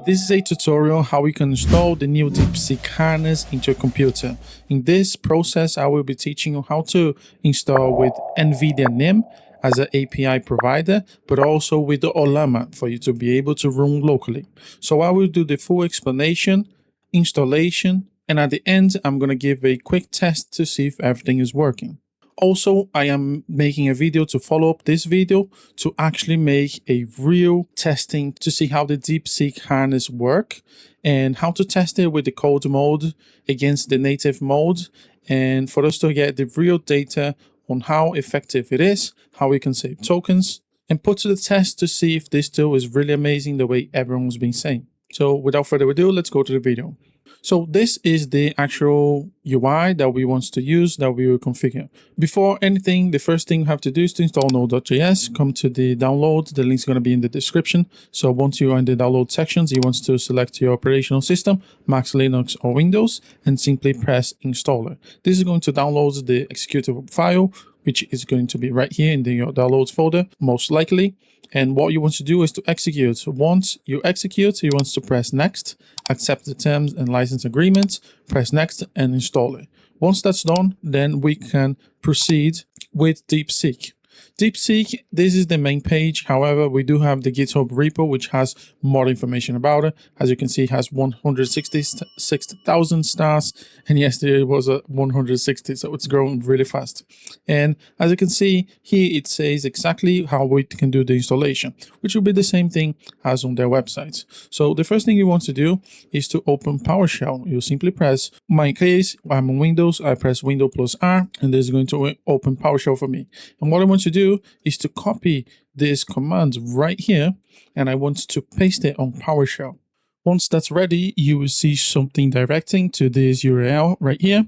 This is a tutorial how we can install the new DeepSeek harness into your computer. In this process, I will be teaching you how to install with Nvidia NIM as an API provider, but also with the Ollama for you to be able to run locally. So I will do the full explanation, installation, and at the end, I'm going to give a quick test to see if everything is working. Also, I am making a video to follow up this video to actually make a real testing to see how the DeepSeek harness work and how to test it with the code mode against the native mode, and for us to get the real data on how effective it is, how we can save tokens, and put to the test to see if this tool is really amazing the way everyone's been saying. So without further ado, let's go to the video. So this is the actual UI that we want to use, that we will configure. Before anything, the first thing you have to do is to install Node.js. Come to the download. The link's going to be in the description. So once you are in the download sections, you want to select your operational system, Mac, Linux, or Windows, and simply press installer. This is going to download the executable file, which is going to be right here in the downloads folder, most likely. And what you want to do is to execute. Once you execute, you want to press next, accept the terms and license agreement, press next and install it. Once that's done, then we can proceed with DeepSeek. DeepSeek, this is the main page. However, we do have the GitHub repo, which has more information about it. As you can see, it has 166,000 stars, and yesterday it was 160, so it's growing really fast. And as you can see here, it says exactly how we can do the installation, which will be the same thing as on their website. So the first thing you want to do is to open PowerShell. You simply press, in my case, I'm on Windows, I press Windows plus R, and this is going to open PowerShell for me. And what I want to do is to copy this command right here, and I want to paste it on PowerShell. Once that's ready, you will see something directing to this URL right here,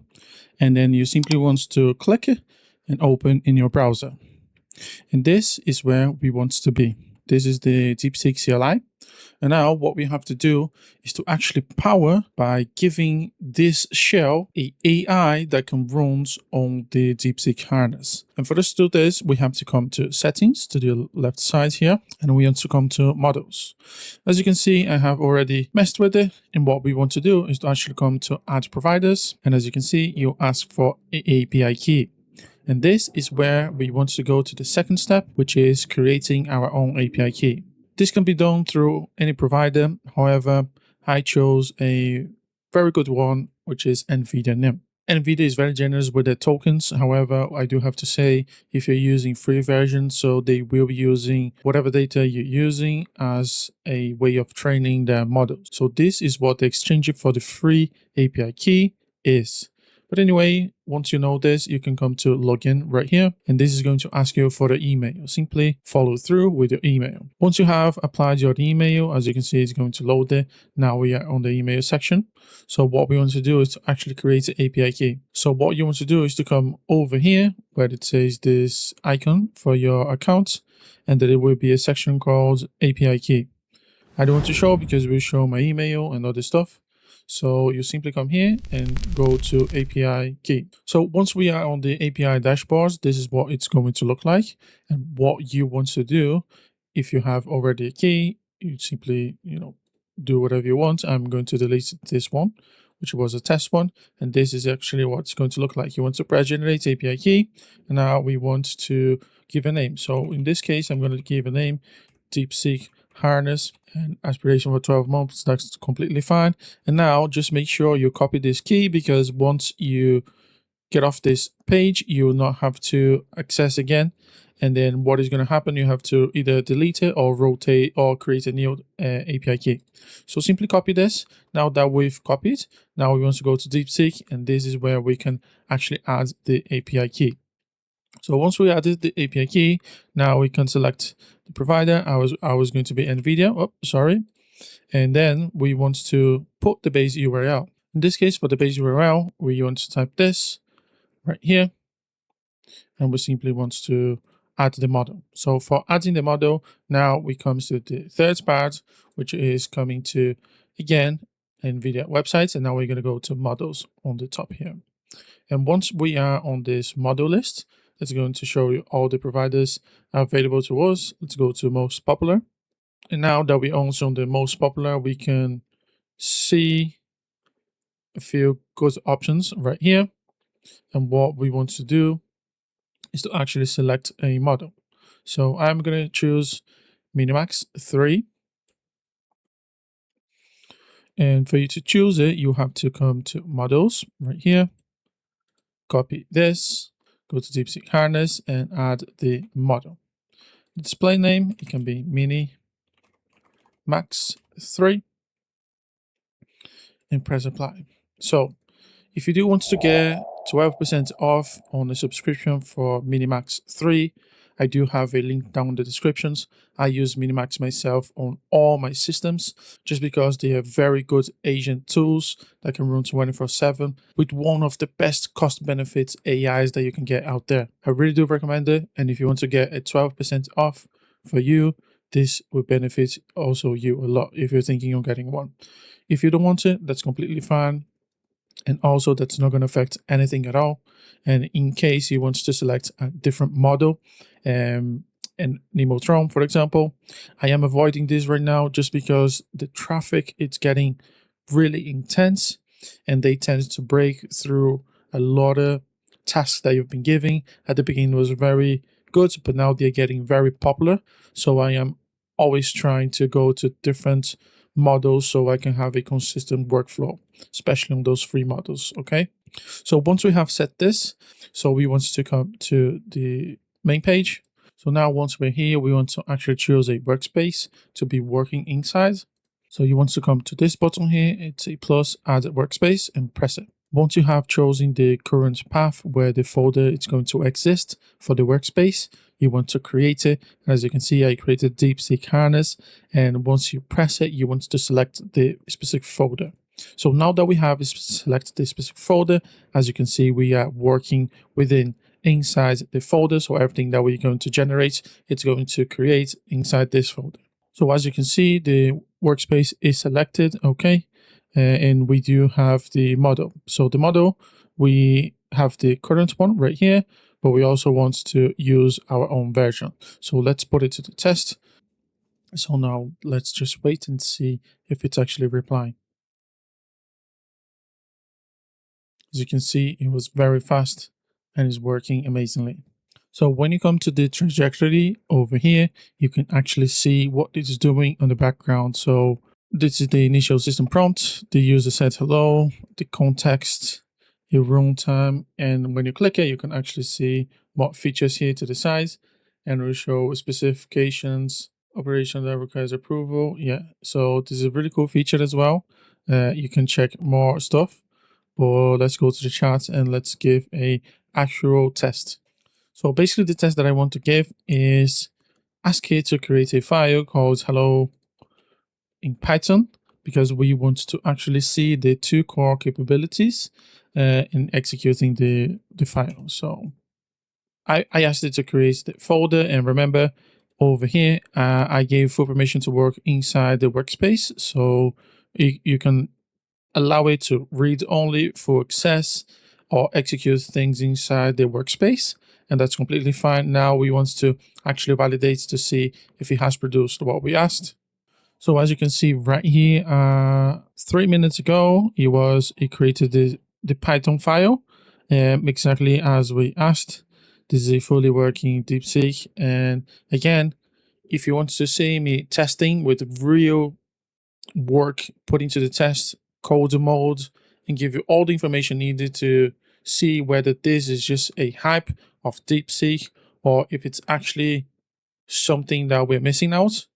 and then you simply want to click it and open in your browser. And this is where we want to be. This is the DeepSeek CLI. And now what we have to do is to actually power by giving this shell an AI that can run on the DeepSeek harness. And for us to do this, we have to come to settings to the left side here, and we want to come to models. As you can see, I have already messed with it. And what we want to do is to actually come to add providers. And as you can see, you ask for an API key. And this is where we want to go to the second step, which is creating our own API key. This can be done through any provider. However, I chose a very good one, which is Nvidia NIM. Nvidia is very generous with their tokens. However, I do have to say, if you're using free version, so they will be using whatever data you're using as a way of training their models. So this is what the exchange for the free API key is. But anyway, once you know this, you can come to login right here, and this is going to ask you for the email. Simply follow through with your email. Once you have applied your email, as you can see, it's going to load it. Now we are on the email section. So what we want to do is to actually create an API key. So what you want to do is to come over here where it says this icon for your account, and then it will be a section called API key. I don't want to show because we'll show my email and other stuff. So you simply come here and go to API key. So once we are on the API dashboards, this is what it's going to look like. And what you want to do, if you have already a key, you simply, do whatever you want. I'm going to delete this one, which was a test one. And this is actually what it's going to look like. You want to press generate API key. And now we want to give a name. So in this case, I'm going to give a name, DeepSeek harness, and aspiration for 12 months. That's completely fine. And now just make sure you copy this key, because once you get off this page, you will not have to access again. And then what is going to happen, you have to either delete it or rotate or create a new API key. So simply copy this. Now that we've copied, now we want to go to DeepSeek, and this is where we can actually add the API key. So once we added the API key, now we can select the provider. I was going to be Nvidia. Oh, sorry. And then we want to put the base URL. In this case, for the base URL, we want to type this right here. And we simply want to add the model. So for adding the model, now we come to the third part, which is coming to, again, Nvidia websites. And now we're going to go to models on the top here. And once we are on this model list, it's going to show you all the providers available to us. Let's go to most popular. And now that we're also on the most popular, we can see a few good options right here. And what we want to do is to actually select a model. So I'm going to choose Minimax 3. And for you to choose it, you have to come to models right here, copy this, go to DeepSeek harness and add the model. Display name, it can be Mini Max 3 and press apply. So if you do want to get 12% off on the subscription for Minimax 3, I do have a link down in the descriptions. I use Minimax myself on all my systems just because they have very good agent tools that can run 24/7 with one of the best cost benefits AIs that you can get out there. I really do recommend it. And if you want to get a 12% off for you, this will benefit also you a lot if you're thinking of getting one. If you don't want it, that's completely fine. And also that's not going to affect anything at all. And in case you want to select a different model, and Nemotron, for example, I am avoiding this right now just because the traffic it's getting really intense and they tend to break through a lot of tasks that you've been giving. At the beginning was very good, but now they're getting very popular. So I am always trying to go to different models so I can have a consistent workflow, especially on those free models. Okay, so once we have set this, so we want to come to the main page. So now once we're here, we want to actually choose a workspace to be working inside. So you want to come to this button here, it's a plus, add workspace, and press it. Once you have chosen the current path where the folder is going to exist for the workspace, you want to create it. As you can see, I created DeepSeek harness, and once you press it, you want to select the specific folder. So now that we have selected the specific folder, as you can see, we are working inside the folder. So everything that we're going to generate, it's going to create inside this folder. So as you can see, the workspace is selected, okay, and we do have the model. So the model, we have the current one right here, but we also want to use our own version. So let's put it to the test. So now let's just wait and see if it's actually replying. As you can see, it was very fast and is working amazingly. So when you come to the trajectory over here, you can actually see what it is doing on the background. So this is the initial system prompt. The user said hello, the context, your runtime, and when you click it, you can actually see what features here to the side, and it will show specifications, operation that requires approval. Yeah, so this is a really cool feature as well. You can check more stuff, but let's go to the chat and let's give a actual test. So basically the test that I want to give is ask it to create a file called hello in Python, because we want to actually see the two core capabilities in executing the file. So I asked it to create the folder, and remember over here, I gave full permission to work inside the workspace. So you can allow it to read only for access or execute things inside the workspace, and that's completely fine. Now we want to actually validate to see if it has produced what we asked. So as you can see right here, 3 minutes ago, it created the Python file exactly as we asked. This is a fully working DeepSeek. And again, if you want to see me testing with real work put into the test, code mode, and give you all the information needed to see whether this is just a hype of DeepSeek or if it's actually something that we're missing out,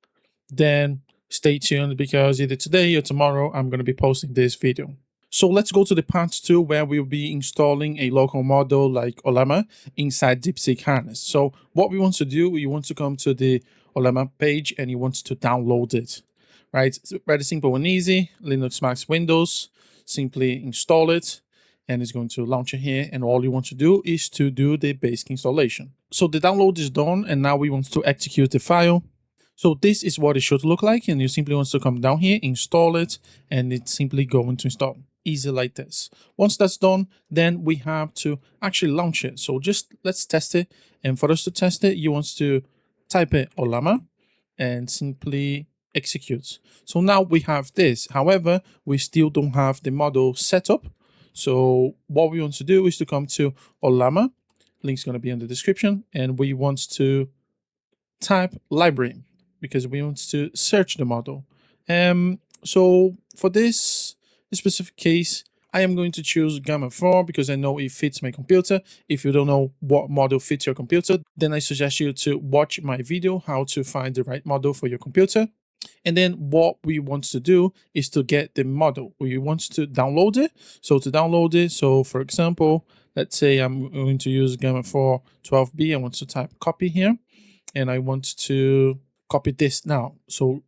then stay tuned, because either today or tomorrow I'm going to be posting this video. So let's go to the part 2, where we'll be installing a local model like Ollama inside DeepSeek harness. So what we want to do, we want to come to the Ollama page and you want to download it, right? It's very simple and easy. Linux, Mac, Windows, simply install it and it's going to launch it here. And all you want to do is to do the basic installation. So the download is done and now we want to execute the file. So this is what it should look like, and you simply want to come down here, install it, and it's simply going to install. Easy like this. Once that's done, then we have to actually launch it. So just let's test it. And for us to test it, you want to type in Ollama and simply execute. So now we have this. However, we still don't have the model set up. So what we want to do is to come to Ollama. Link's going to be in the description. And we want to type library because we want to search the model. So for this specific case, I am going to choose Gemma 4 because I know it fits my computer. If you don't know what model fits your computer, then I suggest you to watch my video how to find the right model for your computer. And then what we want to do is to get the model. We want to download it. So to download it, so for example, let's say I'm going to use Gemma 4 12b. I want to type copy here. And I want to copy this now. So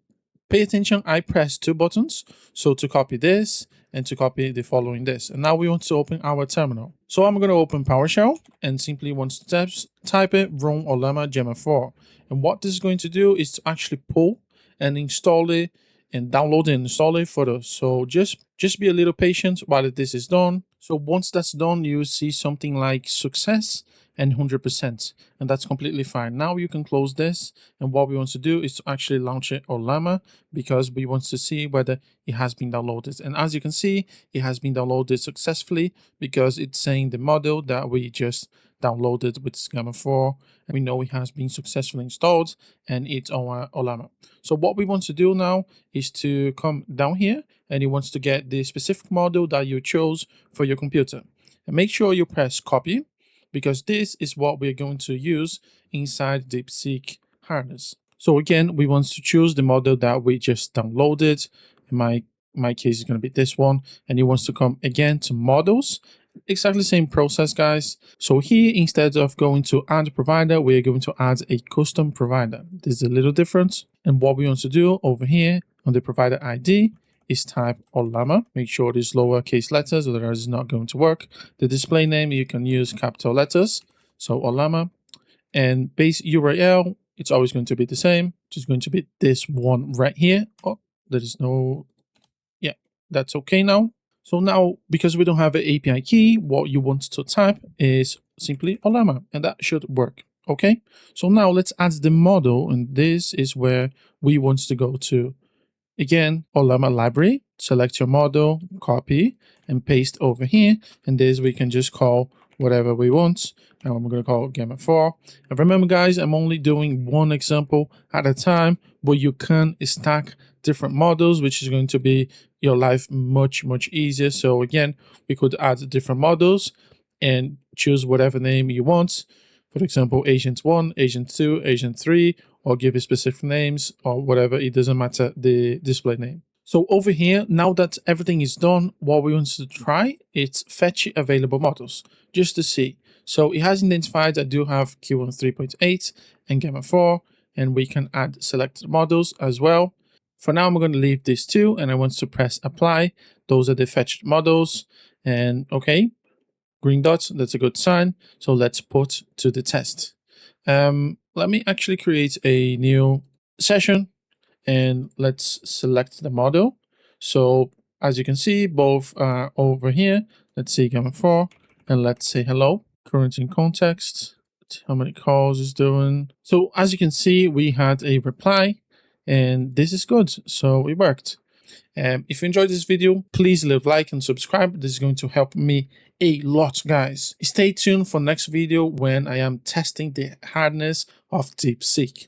pay attention, I press 2 buttons. So to copy this and to copy the following this. And now we want to open our terminal. So I'm going to open PowerShell and simply want to type it, run Ollama Gemma 4. And what this is going to do is to actually pull and install it and download and install it for us. So just be a little patient while this is done. So once that's done, you see something like success and 100%, and that's completely fine. Now you can close this, and what we want to do is to actually launch it Ollama because we want to see whether it has been downloaded. And as you can see, it has been downloaded successfully because it's saying the model that we just downloaded with Gemma 4, and we know it has been successfully installed and it's on Ollama. So what we want to do now is to come down here, and you want to get the specific model that you chose for your computer. And make sure you press copy, because this is what we're going to use inside DeepSeek harness. So again, we want to choose the model that we just downloaded. In my case, it's going to be this one. And you want to come again to models. Exactly the same process, guys. So here, instead of going to add provider, we're going to add a custom provider. This is a little different. And what we want to do over here on the provider ID is type Ollama. Make sure it's lowercase letters, otherwise it's not going to work. The display name, you can use capital letters. So Ollama. And base URL, it's always going to be the same. Just going to be this one right here. Oh, there is no, yeah, that's okay now. So now, because we don't have an API key, what you want to type is simply Ollama, and that should work. Okay. So now let's add the model, and this is where we want to go to. Again, Ollama library, select your model, copy, and paste over here. And this we can just call whatever we want. And I'm going to call Gemma 4. And remember, guys, I'm only doing one example at a time, but you can stack different models, which is going to be your life much easier. So again, we could add different models and choose whatever name you want. For example, Agent 1, Agent 2, Agent 3, or give it specific names or whatever. It doesn't matter the display name. So over here, now that everything is done, what we want to try is fetch available models just to see. So it has identified I do have Q1 3.8 and Gemma 4, and we can add selected models as well. For now, I'm going to leave these two, and I want to press apply. Those are the fetched models, and okay. Green dots, that's a good sign. So let's put to the test. Let me actually create a new session and let's select the model. So as you can see, both are over here. Let's see Gemma 4 and let's say hello. Current in context, how many calls is doing. So as you can see, we had a reply and this is good. So it worked. If you enjoyed this video, please leave a like and subscribe. This is going to help me a lot, guys. Stay tuned for next video when I am testing the hardness of DeepSeek.